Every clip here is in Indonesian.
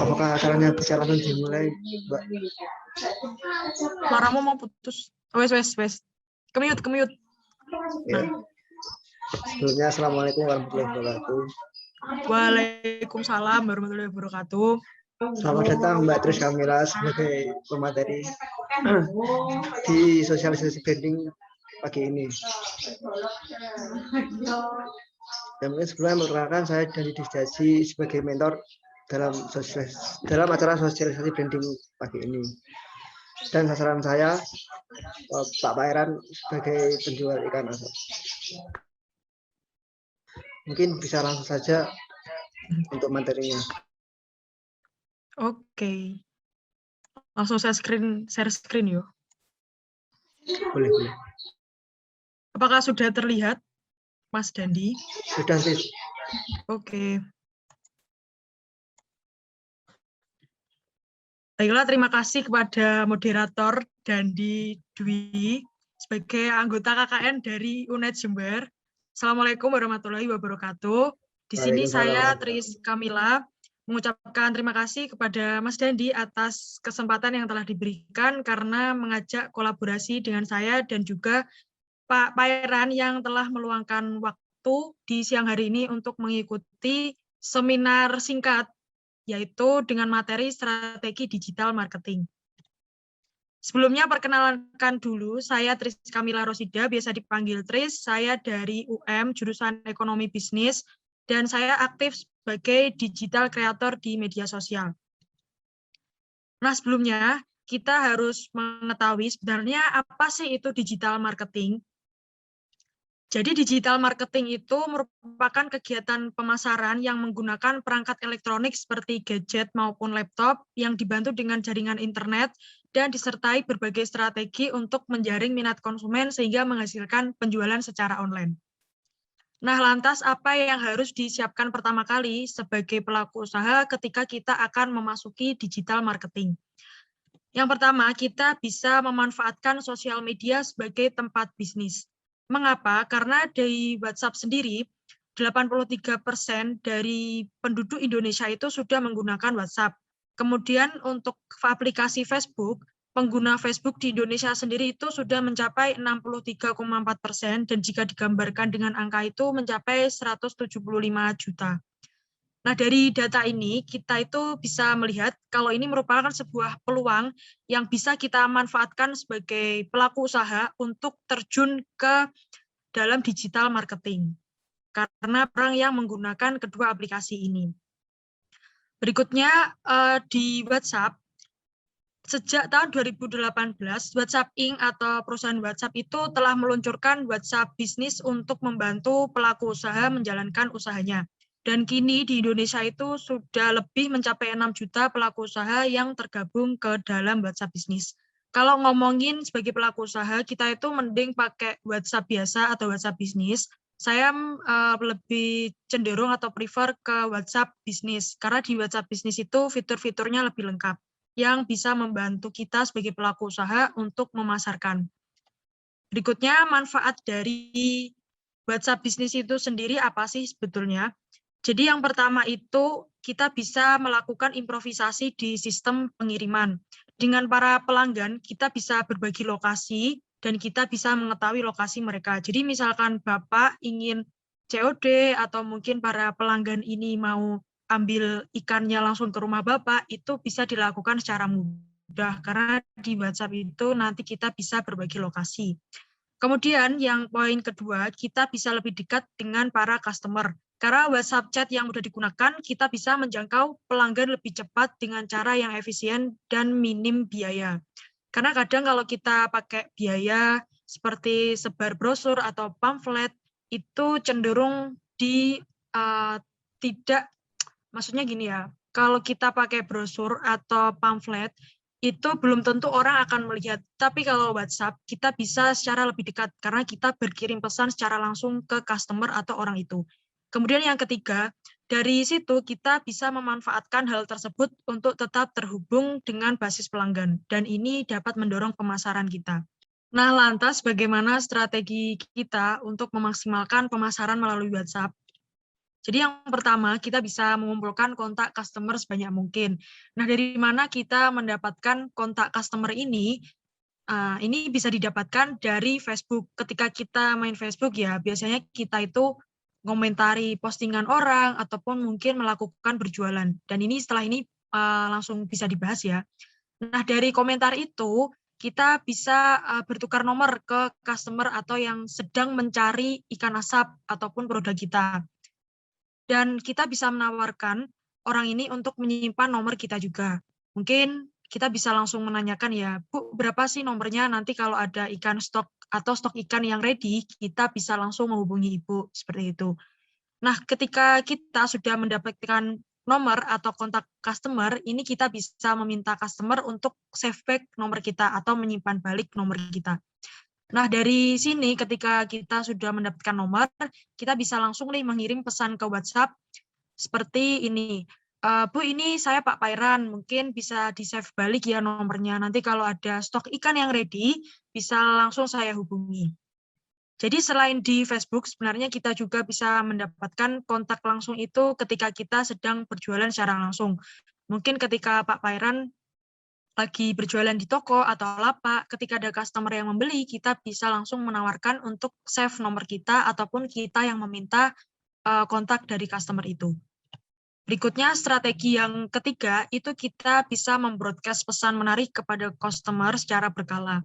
Apakah acaranya bisa langsung dimulai, Mbak? Suaramu mau putus. Wes. Kemute. Ya. Sebelumnya, Assalamualaikum warahmatullahi wabarakatuh. Waalaikumsalam warahmatullahi wabarakatuh. Selamat datang Mbak Tris Kamila sebagai pemateri di sosialisasi branding pagi ini. Dan mungkin sebelumnya memperkenalkan saya dari Disdaji sebagai mentor dalam acara sosialisasi branding pagi ini. Dan sasaran saya Pak Pairan sebagai penjual ikan asap. Mungkin bisa langsung saja untuk materinya. Oke. Langsung share screen yuk. Boleh. Apakah sudah terlihat, Mas Dandi? Sudah, Sis. Oke. Baiklah, terima kasih kepada moderator Dandi Dwi sebagai anggota KKN dari UNED Jember. Assalamualaikum warahmatullahi wabarakatuh. Di sini saya Tris Kamila mengucapkan terima kasih kepada Mas Dandi atas kesempatan yang telah diberikan karena mengajak kolaborasi dengan saya dan juga Pak Pairan yang telah meluangkan waktu di siang hari ini untuk mengikuti seminar singkat yaitu dengan materi strategi digital marketing. Sebelumnya perkenalkan dulu, saya Tris Kamila Rosida, biasa dipanggil Tris, saya dari UM, jurusan Ekonomi Bisnis, dan saya aktif sebagai digital creator di media sosial. Nah, sebelumnya kita harus mengetahui sebenarnya apa sih itu digital marketing. Jadi digital marketing itu merupakan kegiatan pemasaran yang menggunakan perangkat elektronik seperti gadget maupun laptop yang dibantu dengan jaringan internet dan disertai berbagai strategi untuk menjaring minat konsumen sehingga menghasilkan penjualan secara online. Nah, lantas apa yang harus disiapkan pertama kali sebagai pelaku usaha ketika kita akan memasuki digital marketing? Yang pertama, kita bisa memanfaatkan sosial media sebagai tempat bisnis. Mengapa? Karena dari WhatsApp sendiri, 83% dari penduduk Indonesia itu sudah menggunakan WhatsApp. Kemudian untuk aplikasi Facebook, pengguna Facebook di Indonesia sendiri itu sudah mencapai 63,4% dan jika digambarkan dengan angka itu mencapai 175 juta. Nah, dari data ini kita itu bisa melihat kalau ini merupakan sebuah peluang yang bisa kita manfaatkan sebagai pelaku usaha untuk terjun ke dalam digital marketing. Karena orang yang menggunakan kedua aplikasi ini. Berikutnya di WhatsApp, sejak tahun 2018, WhatsApp Inc. atau perusahaan WhatsApp itu telah meluncurkan WhatsApp Business untuk membantu pelaku usaha menjalankan usahanya. Dan kini di Indonesia itu sudah lebih mencapai 6 juta pelaku usaha yang tergabung ke dalam WhatsApp Business. Kalau ngomongin sebagai pelaku usaha, kita itu mending pakai WhatsApp biasa atau WhatsApp Business. Saya lebih cenderung atau prefer ke WhatsApp Business, karena di WhatsApp Business itu fitur-fiturnya lebih lengkap, yang bisa membantu kita sebagai pelaku usaha untuk memasarkan. Berikutnya, manfaat dari WhatsApp Business itu sendiri apa sih sebetulnya? Jadi yang pertama itu kita bisa melakukan improvisasi di sistem pengiriman. Dengan para pelanggan kita bisa berbagi lokasi dan kita bisa mengetahui lokasi mereka. Jadi misalkan Bapak ingin COD atau mungkin para pelanggan ini mau ambil ikannya langsung ke rumah Bapak, itu bisa dilakukan secara mudah karena di WhatsApp itu nanti kita bisa berbagi lokasi. Kemudian yang poin kedua, kita bisa lebih dekat dengan para customer. Karena WhatsApp chat yang mudah digunakan, kita bisa menjangkau pelanggan lebih cepat dengan cara yang efisien dan minim biaya. Karena kadang kalau kita pakai biaya seperti sebar brosur atau pamflet, itu cenderung tidak, maksudnya gini ya, kalau kita pakai brosur atau pamflet, itu belum tentu orang akan melihat. Tapi kalau WhatsApp, kita bisa secara lebih dekat, karena kita berkirim pesan secara langsung ke customer atau orang itu. Kemudian yang ketiga, dari situ kita bisa memanfaatkan hal tersebut untuk tetap terhubung dengan basis pelanggan, dan ini dapat mendorong pemasaran kita. Nah, lantas bagaimana strategi kita untuk memaksimalkan pemasaran melalui WhatsApp? Jadi yang pertama, kita bisa mengumpulkan kontak customer sebanyak mungkin. Nah, dari mana kita mendapatkan kontak customer ini? Ini bisa didapatkan dari Facebook. Ketika kita main Facebook ya, biasanya kita itu ngomentari postingan orang ataupun mungkin melakukan berjualan. Dan ini setelah ini langsung bisa dibahas ya. Nah, dari komentar itu kita bisa bertukar nomor ke customer atau yang sedang mencari ikan asap ataupun produk kita. Dan kita bisa menawarkan orang ini untuk menyimpan nomor kita juga. Mungkin kita bisa langsung menanyakan ya, Bu, berapa sih nomornya nanti kalau ada ikan stok atau stok ikan yang ready, kita bisa langsung menghubungi Ibu, seperti itu. Nah, ketika kita sudah mendapatkan nomor atau kontak customer, ini kita bisa meminta customer untuk save back nomor kita atau menyimpan balik nomor kita. Nah, dari sini ketika kita sudah mendapatkan nomor, kita bisa langsung nih mengirim pesan ke WhatsApp seperti ini. Bu, ini saya Pak Pairan, mungkin bisa di-save balik ya nomornya. Nanti kalau ada stok ikan yang ready, bisa langsung saya hubungi. Jadi selain di Facebook, sebenarnya kita juga bisa mendapatkan kontak langsung itu ketika kita sedang berjualan secara langsung. Mungkin ketika Pak Pairan lagi berjualan di toko atau lapak, ketika ada customer yang membeli, kita bisa langsung menawarkan untuk save nomor kita ataupun kita yang meminta kontak dari customer itu. Berikutnya, strategi yang ketiga, itu kita bisa membroadcast pesan menarik kepada customer secara berkala.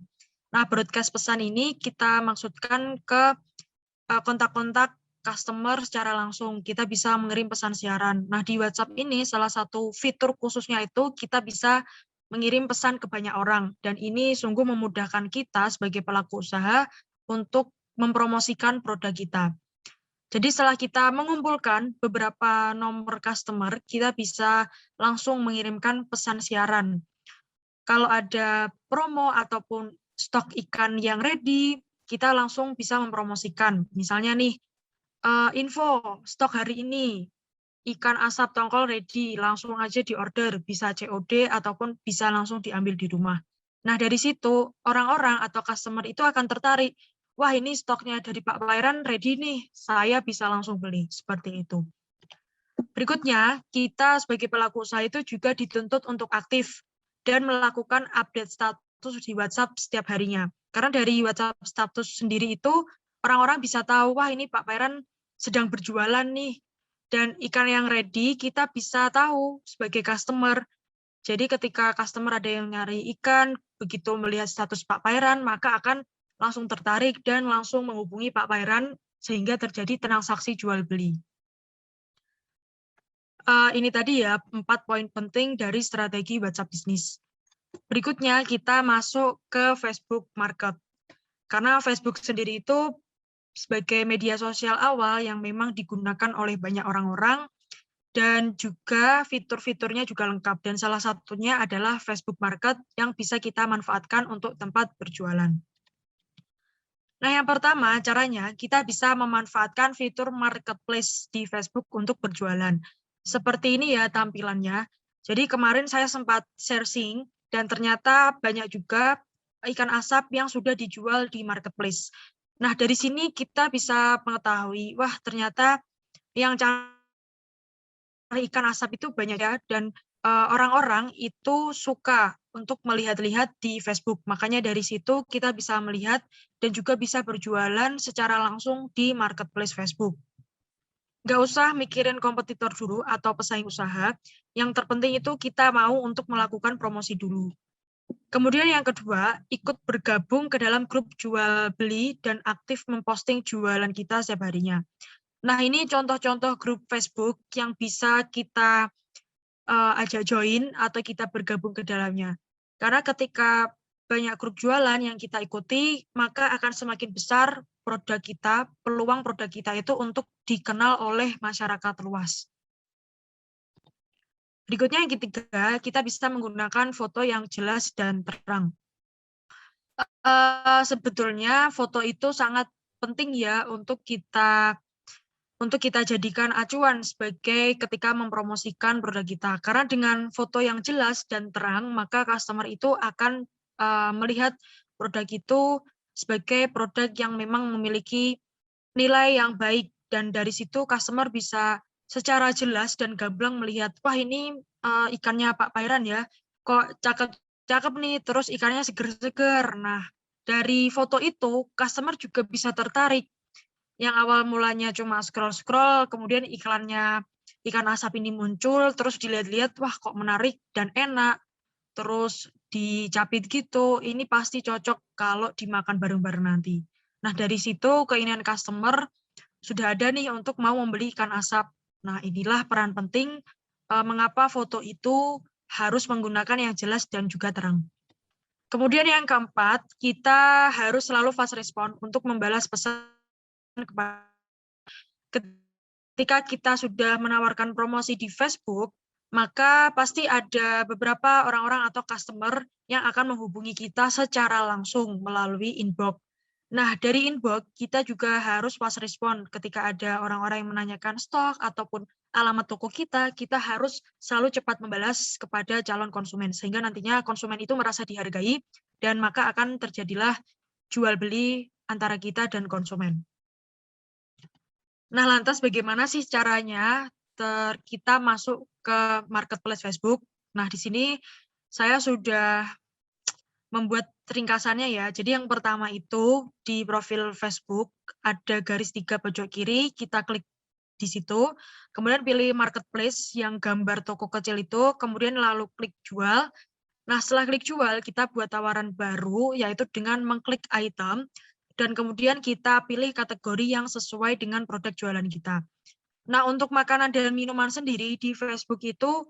Nah, broadcast pesan ini kita maksudkan ke kontak-kontak customer secara langsung. Kita bisa mengirim pesan siaran. Nah, di WhatsApp ini salah satu fitur khususnya itu kita bisa mengirim pesan ke banyak orang. Dan ini sungguh memudahkan kita sebagai pelaku usaha untuk mempromosikan produk kita. Jadi setelah kita mengumpulkan beberapa nomor customer, kita bisa langsung mengirimkan pesan siaran. Kalau ada promo ataupun stok ikan yang ready, kita langsung bisa mempromosikan. Misalnya nih, info stok hari ini, ikan asap tongkol ready, langsung aja diorder, bisa COD ataupun bisa langsung diambil di rumah. Nah, dari situ orang-orang atau customer itu akan tertarik. Wah, ini stoknya dari Pak Pairan ready nih, saya bisa langsung beli. Seperti itu. Berikutnya, kita sebagai pelaku usaha itu juga dituntut untuk aktif dan melakukan update status di WhatsApp setiap harinya. Karena dari WhatsApp status sendiri itu, orang-orang bisa tahu, wah ini Pak Pairan sedang berjualan nih, dan ikan yang ready kita bisa tahu sebagai customer. Jadi ketika customer ada yang nyari ikan, begitu melihat status Pak Pairan, maka akan langsung tertarik dan langsung menghubungi Pak Pairan sehingga terjadi transaksi jual beli. Ini tadi ya 4 poin penting dari strategi WhatsApp bisnis. Berikutnya kita masuk ke Facebook Market. Karena Facebook sendiri itu sebagai media sosial awal yang memang digunakan oleh banyak orang-orang dan juga fitur-fiturnya juga lengkap. Dan salah satunya adalah Facebook Market yang bisa kita manfaatkan untuk tempat berjualan. Nah, yang pertama caranya kita bisa memanfaatkan fitur marketplace di Facebook untuk berjualan. Seperti ini ya tampilannya. Jadi kemarin saya sempat searching dan ternyata banyak juga ikan asap yang sudah dijual di marketplace. Nah, dari sini kita bisa mengetahui, wah ternyata yang cari ikan asap itu banyak ya, dan orang-orang itu suka untuk melihat-lihat di Facebook. Makanya dari situ kita bisa melihat dan juga bisa berjualan secara langsung di marketplace Facebook. Nggak usah mikirin kompetitor dulu atau pesaing usaha. Yang terpenting itu kita mau untuk melakukan promosi dulu. Kemudian yang kedua, ikut bergabung ke dalam grup jual beli dan aktif memposting jualan kita setiap harinya. Nah, ini contoh-contoh grup Facebook yang bisa kita ajak join atau kita bergabung ke dalamnya. Karena ketika banyak grup jualan yang kita ikuti, maka akan semakin besar produk kita, peluang produk kita itu untuk dikenal oleh masyarakat luas. Berikutnya yang ketiga, kita bisa menggunakan foto yang jelas dan terang. Sebetulnya foto itu sangat penting ya untuk kita jadikan acuan sebagai ketika mempromosikan produk kita. Karena dengan foto yang jelas dan terang, maka customer itu akan melihat produk itu sebagai produk yang memang memiliki nilai yang baik dan dari situ customer bisa secara jelas dan gamblang melihat, wah ini ikannya Pak Pairan ya, kok cakep nih, terus ikannya seger-seger. Nah, dari foto itu customer juga bisa tertarik. Yang awal mulanya cuma scroll-scroll, kemudian iklannya ikan asap ini muncul, terus dilihat-lihat, wah kok menarik dan enak, terus dicapit gitu, ini pasti cocok kalau dimakan bareng-bareng nanti. Nah, dari situ keinginan customer sudah ada nih untuk mau membeli ikan asap. Nah, inilah peran penting mengapa foto itu harus menggunakan yang jelas dan juga terang. Kemudian yang keempat, kita harus selalu fast respon untuk membalas pesan ketika kita sudah menawarkan promosi di Facebook, maka pasti ada beberapa orang-orang atau customer yang akan menghubungi kita secara langsung melalui inbox. Nah, dari inbox kita juga harus fast respon ketika ada orang-orang yang menanyakan stok ataupun alamat toko kita harus selalu cepat membalas kepada calon konsumen sehingga nantinya konsumen itu merasa dihargai dan maka akan terjadilah jual beli antara kita dan konsumen. Nah, lantas bagaimana sih caranya kita masuk ke marketplace Facebook? Nah, di sini saya sudah membuat ringkasannya ya. Jadi yang pertama itu di profil Facebook ada garis 3 pojok kiri, kita klik di situ, kemudian pilih marketplace yang gambar toko kecil itu, kemudian lalu klik jual. Nah, setelah klik jual, kita buat tawaran baru, yaitu dengan mengklik item, dan kemudian kita pilih kategori yang sesuai dengan produk jualan kita. Nah, untuk makanan dan minuman sendiri di Facebook itu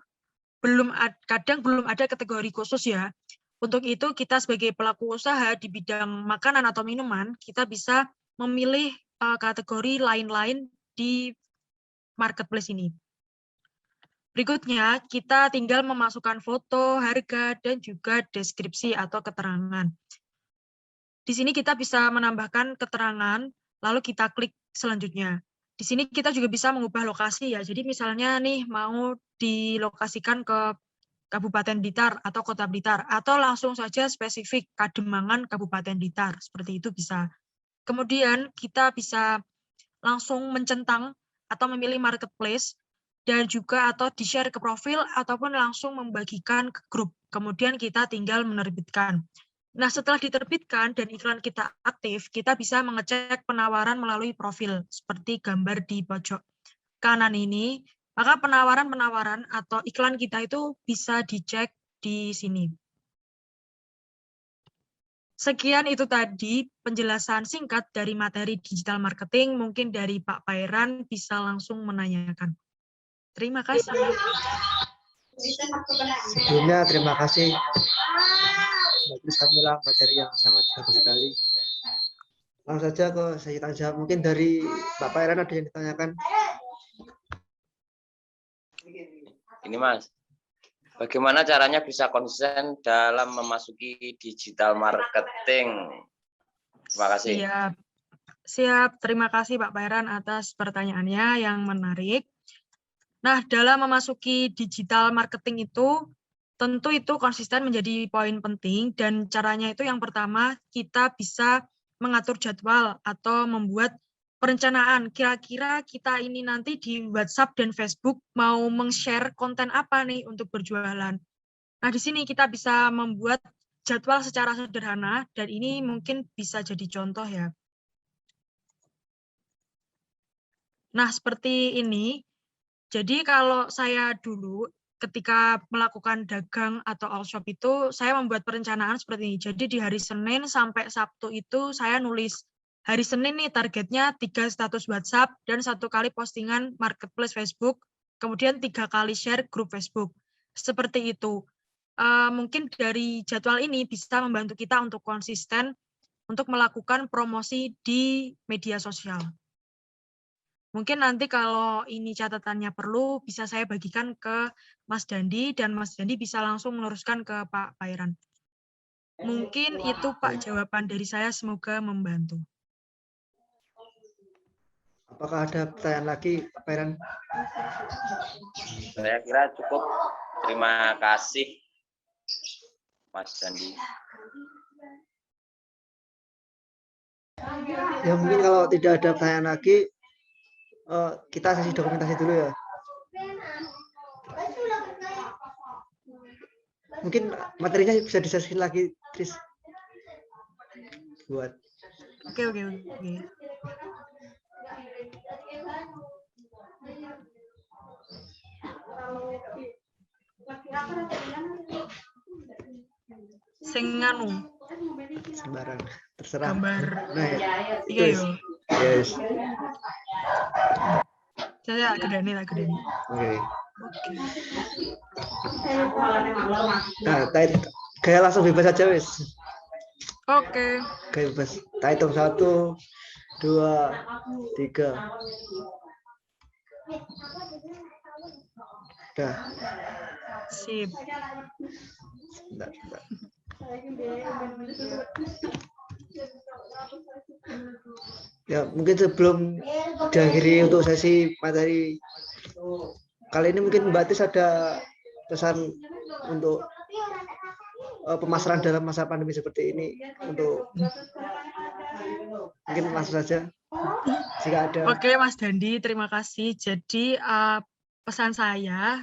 kadang belum ada kategori khusus ya. Untuk itu kita sebagai pelaku usaha di bidang makanan atau minuman, kita bisa memilih kategori lain-lain di marketplace ini. Berikutnya, kita tinggal memasukkan foto, harga, dan juga deskripsi atau keterangan. Di sini kita bisa menambahkan keterangan, lalu kita klik selanjutnya. Di sini kita juga bisa mengubah lokasi ya. Jadi misalnya nih mau dilokasikan ke Kabupaten Blitar atau Kota Blitar, atau langsung saja spesifik Kademangan Kabupaten Blitar, seperti itu bisa. Kemudian kita bisa langsung mencentang atau memilih marketplace, dan juga atau di-share ke profil, ataupun langsung membagikan ke grup. Kemudian kita tinggal menerbitkan. Nah, setelah diterbitkan dan iklan kita aktif, kita bisa mengecek penawaran melalui profil, seperti gambar di pojok kanan ini, maka penawaran-penawaran atau iklan kita itu bisa dicek di sini. Sekian itu tadi penjelasan singkat dari materi digital marketing. Mungkin dari Pak Pairan bisa langsung menanyakan. Terima kasih. Sebelumnya terima kasih Mbak Kamila, materi yang sangat bagus sekali. Langsung saja ke saya tanya jawab. Mungkin dari Pak Pairan ada yang ditanyakan. Ini Mas, bagaimana caranya bisa konsisten dalam memasuki digital marketing? Terima kasih. Siap. Terima kasih Pak Pairan atas pertanyaannya yang menarik. Nah, dalam memasuki digital marketing itu, tentu itu konsisten menjadi poin penting, dan caranya itu yang pertama, kita bisa mengatur jadwal atau membuat perencanaan. Kira-kira kita ini nanti di WhatsApp dan Facebook mau meng-share konten apa nih untuk berjualan. Nah, di sini kita bisa membuat jadwal secara sederhana, dan ini mungkin bisa jadi contoh ya. Nah, seperti ini. Jadi kalau saya dulu ketika melakukan dagang atau all shop itu, saya membuat perencanaan seperti ini. Jadi di hari Senin sampai Sabtu itu saya nulis, hari Senin nih targetnya 3 status WhatsApp dan 1 kali postingan marketplace Facebook, kemudian 3 kali share grup Facebook. Seperti itu. Mungkin dari jadwal ini bisa membantu kita untuk konsisten untuk melakukan promosi di media sosial. Mungkin nanti kalau ini catatannya perlu, bisa saya bagikan ke Mas Dandi, dan Mas Dandi bisa langsung meneruskan ke Pak Pairan. Mungkin itu Pak jawaban dari saya, semoga membantu. Apakah ada pertanyaan lagi, Pak Pairan? Saya kira cukup. Terima kasih, Mas Dandi. Ya mungkin kalau tidak ada pertanyaan lagi, kita sesi dokumentasi dulu ya. Mungkin materinya bisa disesiin lagi, Tris. Buat. Oke. Sing nganu Sembarang, terserah. gambar. Nah, ya. Iya Yes. yo. Yes. Saya gedene. Oke. Oke. Nah, kayak langsung bebas aja wis. Oke. Kayak bebas. Tak hitung 1, 2, 3. Dah. Sip. Bentar. Ya, mungkin sebelum diakhiri untuk sesi materi kali ini, mungkin Mbak Tis ada pesan untuk pemasaran dalam masa pandemi seperti ini, untuk mungkin langsung saja jika ada. Oke, Mas Dandi, terima kasih. Jadi pesan saya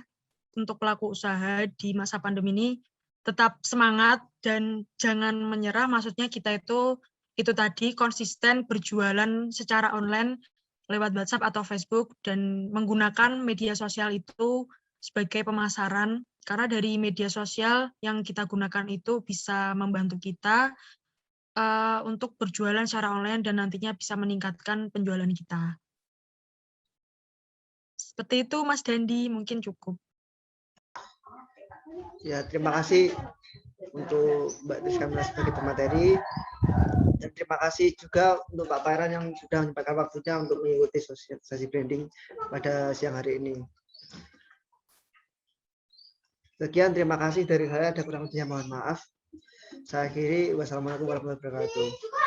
untuk pelaku usaha di masa pandemi ini tetap semangat dan jangan menyerah. Maksudnya kita itu tadi konsisten berjualan secara online lewat WhatsApp atau Facebook dan menggunakan media sosial itu sebagai pemasaran, karena dari media sosial yang kita gunakan itu bisa membantu kita untuk berjualan secara online dan nantinya bisa meningkatkan penjualan kita. Seperti itu, Mas Dandi, mungkin cukup. Ya, terima kasih untuk Mbak Tis Kamila sebagai pemateri. Dan terima kasih juga untuk Pak Pairan yang sudah menyempatkan waktunya untuk mengikuti sesi branding pada siang hari ini. Sekian, terima kasih dari saya. Ada kurang lebihnya mohon maaf. Saya akhiri. Wassalamualaikum warahmatullahi wabarakatuh.